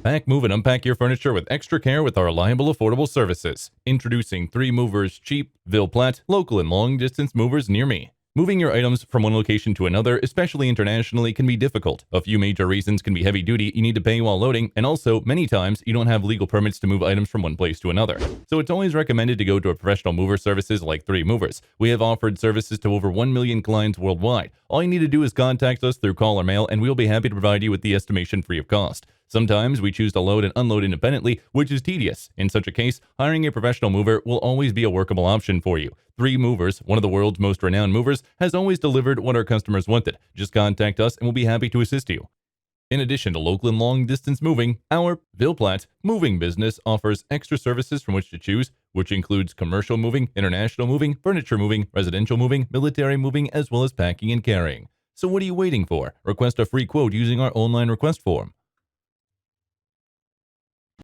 Pack, move, and unpack your furniture with extra care with our reliable, affordable services. Introducing 3 Movers Cheap, Ville Platte, local and long-distance movers near me. Moving your items from one location to another, especially internationally, can be difficult. A few major reasons can be heavy duty, you need to pay while loading, and also, many times, you don't have legal permits to move items from one place to another. So it's always recommended to go to a professional mover services like 3 Movers. We have offered services to over 1 million clients worldwide. All you need to do is contact us through call or mail, and we'll be happy to provide you with the estimation free of cost. Sometimes we choose to load and unload independently, which is tedious. In such a case, hiring a professional mover will always be a workable option for you. 3 Movers, one of the world's most renowned movers, has always delivered what our customers wanted. Just contact us and we'll be happy to assist you. In addition to local and long-distance moving, our Ville Platte moving business offers extra services from which to choose, which includes commercial moving, international moving, furniture moving, residential moving, military moving, as well as packing and carrying. So what are you waiting for? Request a free quote using our online request form.